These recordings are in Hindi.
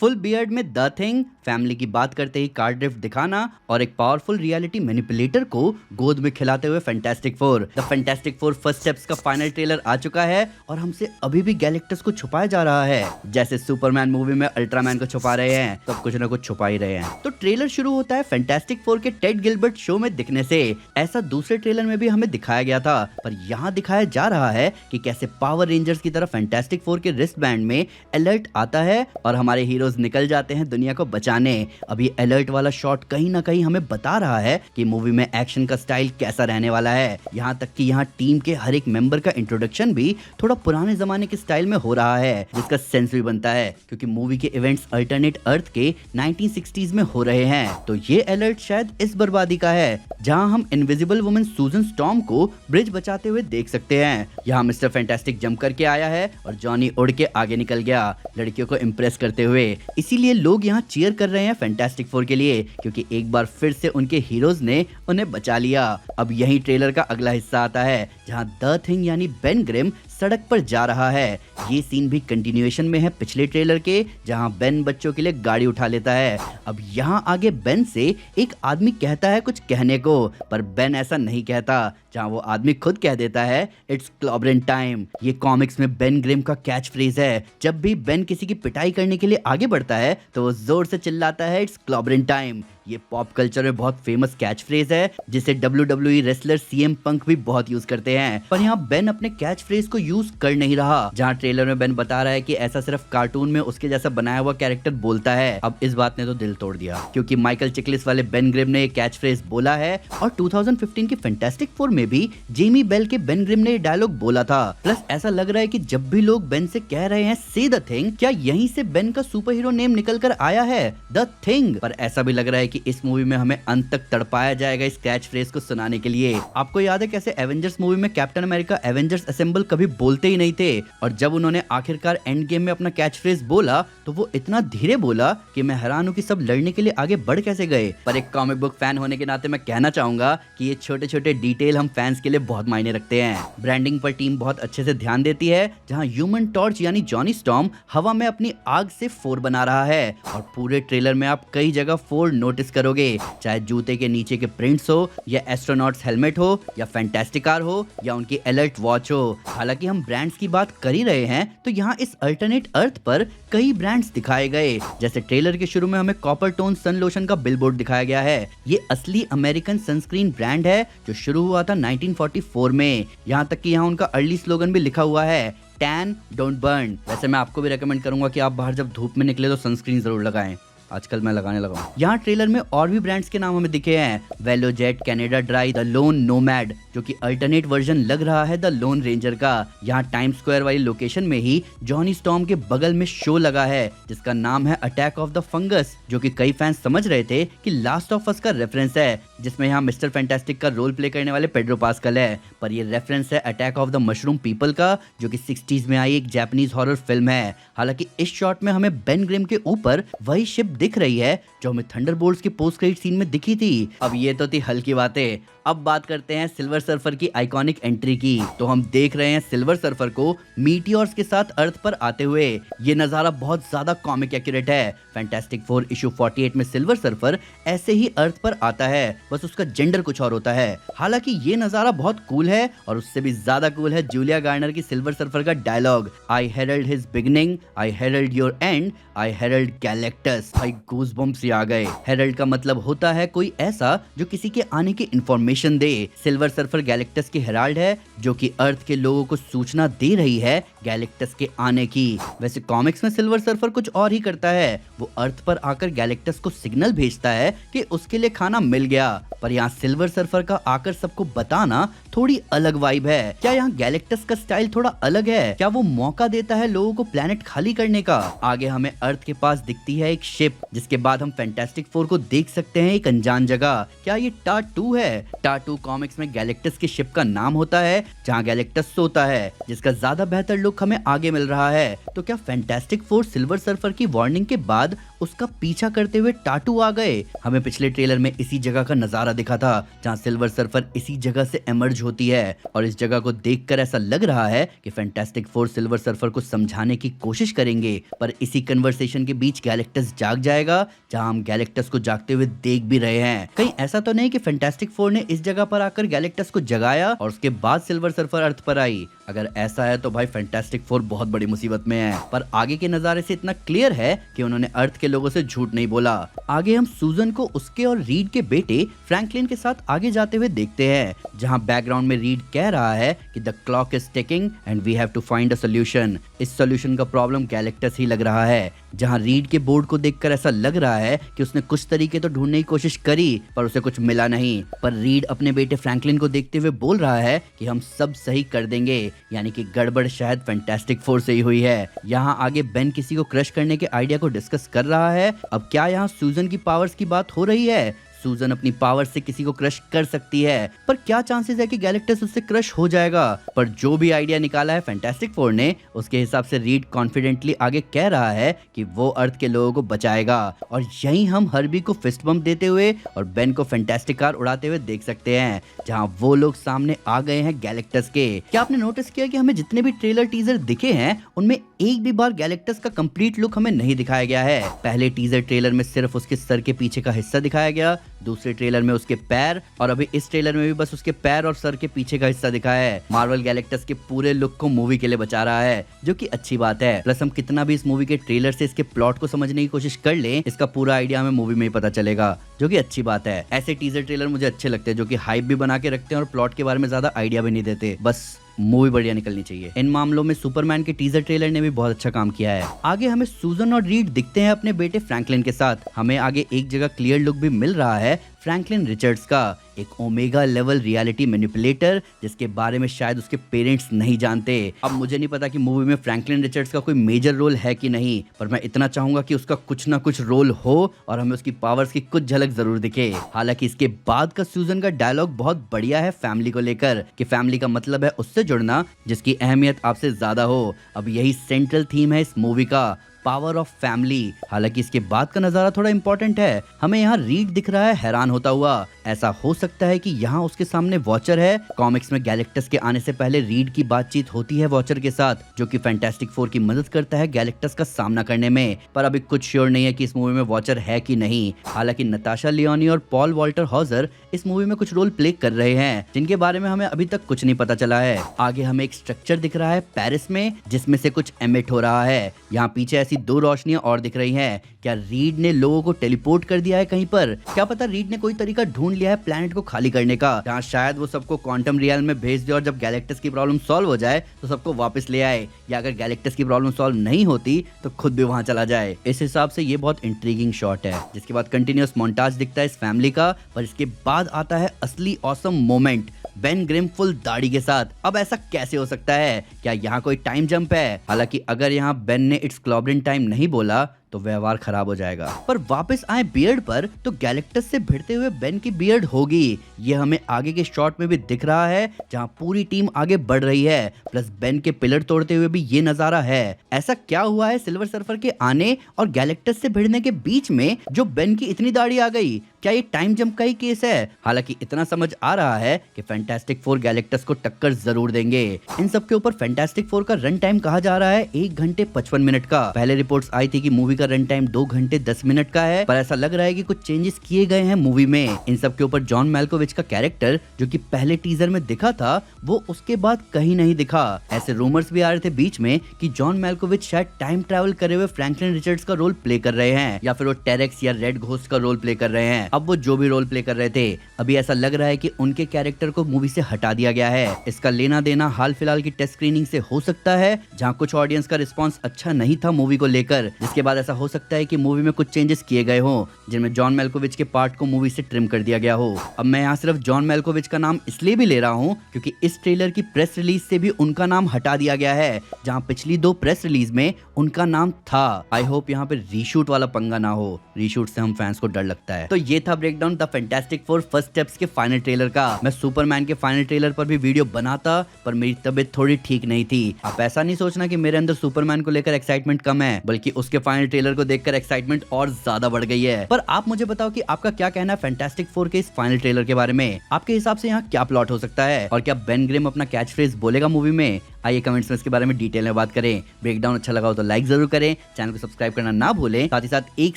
फुल बियर्ड में द थिंग, फैमिली की बात करते ही कार ड्रिफ्ट दिखाना और एक पावरफुल रियलिटी मैनिपुलेटर को गोद में खिलाते हुए fantastic four. The fantastic four first steps का फाइनल ट्रेलर आ चुका है और हमसे अभी भी गैलेक्टस को छुपाया जा रहा है, जैसे सुपरमैन मूवी में अल्ट्रामैन को छुपा रहे हैं, तो अब कुछ ना कुछ छुपा ही रहे हैं। तो ट्रेलर शुरू होता है फैंटास्टिक फोर के टेड गिलबर्ट शो में दिखने से। ऐसा दूसरे ट्रेलर में भी हमें दिखाया गया था, पर यहाँ दिखाया जा रहा है कि कैसे पावर रेंजर्स की तरह फैंटास्टिक फोर के रिस्ट बैंड में अलर्ट आता है और हमारे हीरोज निकल जाते हैं दुनिया को बचाने। अभी अलर्ट वाला शॉट कहीं ना कहीं हमें बता रहा है कि मूवी में एक्शन का स्टाइल कैसा रहने वाला है। यहाँ तक कि यहाँ टीम के हर एक मेंबर का इंट्रोडक्शन भी थोड़ा पुराने जमाने के स्टाइल में हो रहा है, जिसका सेंस भी बनता है क्योंकि मूवी के इवेंट्स अल्टरनेट अर्थ के 1960s में हो रहे हैं। तो ये अलर्ट शायद इस बर्बादी का है जहां हम इनविजिबल वुमन सूजन स्टॉर्म को ब्रिज बचाते हुए देख सकते हैं। यहाँ मिस्टर फैंटास्टिक जंप करके आया है और जॉनी उड़ के आगे निकल गया लड़कियों को इम्प्रेस करते हुए। इसीलिए लोग यहाँ चीयर कर रहे हैं फैंटास्टिक फोर के लिए, क्योंकि एक बार फिर से उनके हीरोज ने उन्हें बचा लिया। अब यही ट्रेलर का अगला हिस्सा आता है जहाँ द थिंग यानी बेन ग्रिम सड़क पर जा रहा है। ये सीन भी कंटिन्यूएशन में है पिछले ट्रेलर के, जहां बेन बच्चों के लिए गाड़ी उठा लेता है। अब यहाँ आगे बेन से एक आदमी कहता है कुछ कहने को, पर बेन ऐसा नहीं कहता, जहां वो आदमी खुद कह देता है इट्स क्लॉबरिन टाइम। ये कॉमिक्स में बेन ग्रिम का कैच फ्रेज है। जब भी बेन किसी की पिटाई करने के लिए आगे बढ़ता है तो वो जोर से चिल्लाता है इट्स क्लॉबरिन टाइम। ये पॉप कल्चर में बहुत फेमस कैच फ्रेज है जिसे WWE रेसलर CM पंक भी बहुत यूज करते हैं। पर यहाँ बेन अपने कैच फ्रेज को यूज कर नहीं रहा। जहाँ ट्रेलर में बेन बता रहा है कि ऐसा सिर्फ कार्टून में उसके जैसा बनाया हुआ कैरेक्टर बोलता है। अब इस बात ने तो दिल तोड़ दिया, क्योंकि माइकल चिकलिस वाले बेन ग्रिम ने कैच फ्रेज बोला है और 2015 के फैंटास्टिक फोर में भी जेमी बेल के बेन ग्रिम ने डायलॉग बोला था। प्लस ऐसा लग रहा है कि जब भी लोग बेन से कह रहे हैं से द थिंग, क्या यहीं से बेन का सुपर हीरो नेम निकल कर आया है, द थिंग। पर ऐसा भी लग रहा है कि इस मूवी में हमें अंत तक तड़पाया जाएगा इस कैच फ्रेज को सुनाने के लिए। आपको याद है कैसे एवेंजर्स मूवी में कैप्टन अमेरिका एवेंजर्स असेंबल कभी बोलते ही नहीं थे, और जब उन्होंने आखिरकार एंड गेम में अपना कैच फ्रेज बोला तो वो इतना धीरे बोला कि मैं हैरान हूँ कि सब लड़ने के लिए आगे बढ़ कैसे गए। पर एक कॉमिक बुक फैन होने के नाते मैं कहना चाहूंगा कि ये छोटे छोटे डिटेल हम फैंस के लिए बहुत मायने रखते हैं। ब्रांडिंग पर टीम बहुत अच्छे से ध्यान देती है, जहाँ ह्यूमन टॉर्च यानी जॉनी स्टॉर्म हवा में अपनी आग से फोर बना रहा है, और पूरे ट्रेलर में आप कई जगह फोर नोटिस करोगे, चाहे जूते के नीचे के प्रिंट्स हो या एस्ट्रोनॉट्स हेलमेट हो या फैंटास्टिक कार हो या उनकी अलर्ट वॉच हो। हालांकि हम ब्रांड्स की बात कर ही रहे हैं तो यहाँ इस अल्टरनेट अर्थ पर कई ब्रांड्स दिखाए गए। जैसे ट्रेलर के शुरू में हमें कॉपर टोन सन लोशन का बिलबोर्ड दिखाया गया है। ये असली अमेरिकन सनस्क्रीन ब्रांड है जो शुरू हुआ था 1944 में। यहाँ तक कि यहाँ उनका अर्ली स्लोगन भी लिखा हुआ है, टैन डोंट बर्न। वैसे मैं आपको भी रेकमेंड करूंगा कि आप बाहर जब धूप में निकले तो सनस्क्रीन जरूर लगाएं। आजकल मैं लगाने लगा हूँ। यहाँ ट्रेलर में और भी ब्रांड्स के नाम हमें दिखे हैं, Velojet, Canada Dry, the lone nomad, जो कि अल्टरनेट वर्जन लग रहा है द लोन रेंजर का। यहाँ टाइम स्क्वायर वाली लोकेशन में ही जॉनी स्टॉर्म के बगल में शो लगा है जिसका नाम है अटैक ऑफ द फंगस, जो कि कई फैंस समझ रहे थे कि लास्ट ऑफ अस का रेफरेंस है, जिसमें यहाँ मिस्टर फैंटास्टिक का रोल प्ले करने वाले पेड्रो पास्कल है। पर ये रेफरेंस है attack of the mushroom people का, जो कि 60s में आई एक जापानीज हॉरर फिल्म है। हालांकि इस शॉट में हमें बेन ग्रिम के ऊपर वही शिप दिख रही है जो हमें थंडरबोल्ट्स के पोस्ट क्रेडिट सीन में दिखी थी। अब ये तो थी हल्की बातें, अब बात करते हैं सिल्वर सर्फर की आइकॉनिक एंट्री की। तो हम देख रहे हैं सिल्वर सर्फर को मीटियोर्स के साथ अर्थ पर आते हुए। ये नजारा बहुत ज्यादा कॉमिक एक्यूरेट है। फैंटास्टिक फोर इशू 48 में सिल्वर सर्फर ऐसे ही अर्थ पर आता है, बस उसका जेंडर कुछ और होता है। हालांकि ये नजारा बहुत कूल है, और उससे भी ज्यादा कूल है जूलिया गार्नर की सिल्वर सर्फर का dialogue, I herald his beginning, I herald your end, I herald Galactus. भाई गूज़बम्प्स आ गए। हेरल्ड का मतलब होता है कोई ऐसा जो किसी के आने की इंफॉर्मेशन दे। सिल्वर सर्फर गैलेक्टस की हेराल्ड है जो कि अर्थ के लोगों को सूचना दे रही है गैलेक्टस के आने की। वैसे कॉमिक्स में सिल्वर सर्फर कुछ और ही करता है, वो अर्थ पर आकर गैलेक्टस को सिग्नल भेजता है कि उसके लिए खाना मिल गया। पर यहाँ सिल्वर सर्फर का आकर सबको बताना थोड़ी अलग वाइब है। क्या यहाँ गैलेक्टस का स्टाइल थोड़ा अलग है? क्या वो मौका देता है लोगों को प्लेनेट खाली करने का? आगे हमें अर्थ के पास दिखती है एक शिप, जिसके बाद हम फैंटास्टिक फोर को देख सकते हैं एक अनजान जगह। क्या ये टाटू है? टाटू कॉमिक्स में गैलेक्टस की शिप का नाम होता है जहाँ गैलेक्टस सोता है, जिसका ज्यादा बेहतर लुक हमें आगे मिल रहा है। तो क्या फैंटास्टिक फोर सिल्वर सर्फर की वार्निंग के बाद उसका पीछा करते हुए टाटू आ गए? हमें पिछले ट्रेलर में इसी जगह का नजारा दिखा था जहां सिल्वर सर्फर इसी जगह से एमर्ज होती है, और इस जगह को देखकर ऐसा लग रहा है कि फैंटास्टिक फोर सिल्वर सर्फर को समझाने की कोशिश करेंगे, पर इसी कन्वर्सेशन के बीच गैलेक्टस जाग जाएगा, जहां हम गैलेक्टस को जागते हुए देख भी रहे हैं। कहीं ऐसा तो नहीं कि फैंटास्टिक फोर ने इस जगह पर आकर गैलेक्टस को जगाया और उसके बाद सिल्वर सर्फर अर्थ पर आई? अगर ऐसा है तो भाई फैंटास्टिक फोर बहुत बड़ी मुसीबत में है। पर आगे के नजारे से इतना क्लियर है कि उन्होंने अर्थ के लोगों से झूठ नहीं बोला। आगे हम सूजन को उसके और रीड के बेटे फ्रैंकलिन के साथ आगे जाते हुए देखते हैं, जहां बैकग्राउंड में रीड कह रहा है कि the clock is ticking and we have to find a solution. इस सोल्यूशन का प्रॉब्लम गैलेक्टस ही लग रहा है। जहां रीड के बोर्ड को देखकर ऐसा लग रहा है कि उसने कुछ तरीके तो ढूंढने की कोशिश करी पर उसे कुछ मिला नहीं। पर रीड अपने बेटे फ्रैंकलिन को देखते हुए बोल रहा है कि हम सब सही कर देंगे, यानी कि गड़बड़ शायद फैंटास्टिक फोर से ही हुई है। यहाँ आगे बेन किसी को क्रश करने के आइडिया को डिस्कस कर रहा है। अब क्या यहाँ सूजन की पावर्स की बात हो रही है? सूजन अपनी पावर से किसी को क्रश कर सकती है, पर क्या चांसेस है कि गैलेक्टस उससे क्रश हो जाएगा? पर जो भी आइडिया निकाला है फैंटास्टिक फोर ने, उसके हिसाब से रीड कॉन्फिडेंटली आगे कह रहा है कि वो अर्थ के लोगों को बचाएगा। और यहीं हम हर्बी को फिस्ट बम्प देते हुए और बेन को फैंटास्टिक कार उड़ाते हुए देख सकते हैं, जहां वो लोग सामने आ गए हैं गैलेक्टस के। क्या आपने नोटिस किया कि हमें जितने भी ट्रेलर टीजर दिखे हैं उनमें एक भी बार गैलेक्टस का कंप्लीट लुक हमें नहीं दिखाया गया है? पहले टीजर ट्रेलर में सिर्फ उसके सर के पीछे का हिस्सा दिखाया गया, दूसरे ट्रेलर में उसके पैर, और अभी इस ट्रेलर में भी बस उसके पैर और सर के पीछे का हिस्सा दिखाया है। मार्वल गैलेक्टस के पूरे लुक को मूवी के लिए बचा रहा है, जो कि अच्छी बात है। प्लस हम कितना भी इस मूवी के ट्रेलर से इसके प्लॉट को समझने की कोशिश कर लें, इसका पूरा आइडिया हमें मूवी में ही पता चलेगा, जो कि अच्छी बात है। ऐसे टीजर ट्रेलर मुझे अच्छे लगते हैं जो कि हाइप भी बना के रखते हैं और प्लॉट के बारे में ज्यादा आइडिया भी नहीं देते, बस मूवी बढ़िया निकलनी चाहिए। इन मामलों में सुपरमैन के टीजर ट्रेलर ने भी बहुत अच्छा काम किया है। आगे हमें सूजन और रीड दिखते हैं अपने बेटे फ्रैंकलिन के साथ। हमें आगे एक जगह क्लियर लुक भी मिल रहा है फ्रैंकलिन रिचर्ड्स का, एक ओमेगा लेवल रियलिटी मैनिपुलेटर, जिसके बारे में शायद उसके पेरेंट्स नहीं जानते। अब मुझे नहीं पता कि मूवी में फ्रैंकलिन रिचर्ड्स का कोई मेजर रोल है कि नहीं, पर मैं इतना चाहूंगा कि उसका कुछ ना कुछ रोल हो और हमें उसकी पावर्स की कुछ झलक जरूर दिखे। हालांकि इसके बाद का सूजन का डायलॉग बहुत बढ़िया है फैमिली को लेकर, कि फैमिली का मतलब है उससे जुड़ना जिसकी अहमियत आपसे ज्यादा हो। अब यही सेंट्रल थीम है इस मूवी का, पावर ऑफ फैमिली। हालांकि इसके बाद का नजारा थोड़ा इंपॉर्टेंट है। हमें यहाँ रीड दिख रहा है हैरान होता हुआ। ऐसा हो सकता है कि यहाँ उसके सामने वॉचर है। कॉमिक्स में गैलेक्टस के आने से पहले रीड की बातचीत होती है वॉचर के साथ, जो कि फैंटास्टिक फोर की मदद करता है गैलेक्टस का सामना करने में। पर अभी कुछ श्योर नहीं है कि इस मूवी में वॉचर है कि नहीं। हालांकि नताशा लियोनी और पॉल वॉल्टर हॉजर इस मूवी में कुछ रोल प्ले कर रहे हैं, जिनके बारे में हमें अभी तक कुछ नहीं पता चला है। आगे हमें एक स्ट्रक्चर दिख रहा है पेरिस में, जिसमें से कुछ एमिट हो रहा है। यहाँ पीछे ऐसी दो रोशनियां और दिख रही हैं। क्या रीड ने लोगों को टेलीपोर्ट कर दिया है कहीं पर? क्या पता रीड ने कोई तरीका ढूंढ लिया है प्लैनेट को खाली करने का, जहां शायद वो सबको क्वांटम रियल में भेज दे और जब गैलेक्टस की प्रॉब्लम सॉल्व हो जाए तो सबको वापस ले आए, या अगर गैलेक्टस की प्रॉब्लम सॉल्व नहीं होती तो खुद भी वहां चला जाए। इस हिसाब से ये बहुत इंट्रीगिंग शॉट है। जिसके बाद कंटिन्यूअस मोन्टाज दिखता है इस फैमिली का, पर इसके बाद आता है असली awesome moment Ben Grimm full दाढ़ी के साथ। अब ऐसा कैसे हो सकता है? क्या यहाँ कोई टाइम जंप है? हालांकि अगर यहाँ बेन ने इट्स क्लॉबरिन टाइम नहीं बोला तो व्यवहार खराब हो जाएगा। पर वापस आए बियर्ड पर तो गैलेक्टस से भिड़ते हुए बेन की बियर्ड होगी। ये हमें आगे के शॉट में भी दिख रहा है, जहां पूरी टीम आगे बढ़ रही है, प्लस बेन के पिलर तोड़ते हुए भी ये नजारा है। ऐसा क्या हुआ है सिल्वर सर्फर के आने और गैलेक्टस से भिड़ने के बीच में जो बेन की इतनी दाढ़ी आ गई? क्या ये टाइम जंप का ही केस है? हालांकि इतना समझ आ रहा है कि फैंटास्टिक फोर गैलेक्टस को टक्कर जरूर देंगे। इन सब के ऊपर फैंटास्टिक फोर का रन टाइम कहा जा रहा है 1 घंटे 55 मिनट का। पहले रिपोर्ट्स आई थी कि मूवी का रन टाइम 2 घंटे 10 मिनट का है, पर ऐसा लग रहा है कि कुछ चेंजेस किए गए हैं मूवी में। इन सब के ऊपर जॉन मैल्कोविच का कैरेक्टर जो कि पहले टीजर में दिखा था, वो उसके बाद कहीं नहीं दिखा। ऐसे रूमर्स भी आ रहे थे बीच में कि जॉन मैल्कोविच शायद टाइम ट्रैवल करे हुए फ्रैंकलिन रिचर्ड्स का रोल प्ले कर रहे हैं, या फिर वो टेरेक्स या रेड घोस्ट का रोल प्ले कर रहे हैं। अब वो जो भी रोल प्ले कर रहे थे, अभी ऐसा लग रहा है कि उनके कैरेक्टर को मूवी से हटा दिया गया है। इसका लेना देना हाल फिलहाल की टेस्ट स्क्रीनिंग से हो सकता है, जहां कुछ ऑडियंस का रिस्पांस अच्छा नहीं था मूवी को लेकर, जिसके बाद ऐसा ऐसा हो सकता है कि मूवी में कुछ चेंजेस किए गए हों जिनमें जॉन मेल्कोविच के पार्ट को मूवी से ट्रिम कर दिया गया हो। अब मैं यहाँ सिर्फ जॉन मेल्कोविच का नाम इसलिए भी ले रहा हूँ क्योंकि इस ट्रेलर की प्रेस रिलीज से भी उनका नाम हटा दिया गया है, जहाँ पिछली 2 प्रेस रिलीज में उनका नाम था। आई होप यहाँ पे रीशूट वाला पंगा ना हो, रीशूट से हम फैंस को डर लगता है। तो ये था breakdown the fantastic four first steps के फाइनल ट्रेलर का। मैं सुपरमैन के फाइनल ट्रेलर पर भी वीडियो बनाता, पर मेरी तबीयत थोड़ी ठीक नहीं थी। आप ऐसा नहीं सोचना कि मेरे अंदर सुपरमैन को लेकर एक्साइटमेंट कम है, बल्कि उसके फाइनल ट्रेलर को देखकर एक्साइटमेंट और ज्यादा बढ़ गई है। पर आप मुझे बताओ कि आपका क्या कहना है फैंटास्टिक फोर के इस फाइनल ट्रेलर के बारे में। आपके हिसाब से यहाँ क्या प्लॉट हो सकता है और क्या बेन ग्रिम अपना कैच फ्रेज बोलेगा मूवी में? आइए कमेंट्स में इसके बारे में डिटेल में बात करें। ब्रेकडाउन अच्छा लगा हो तो लाइक जरूर करें, चैनल को सब्सक्राइब करना ना भूलें, साथ ही साथ एक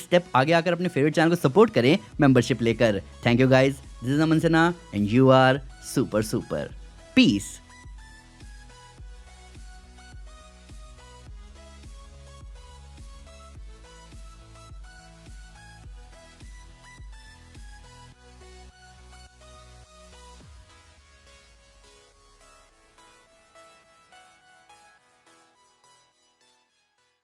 स्टेप आगे आकर अपने फेवरेट चैनल को सपोर्ट करें मेंबरशिप लेकर। Thank you guys, this is Aman Sinha and you are super super. Piece.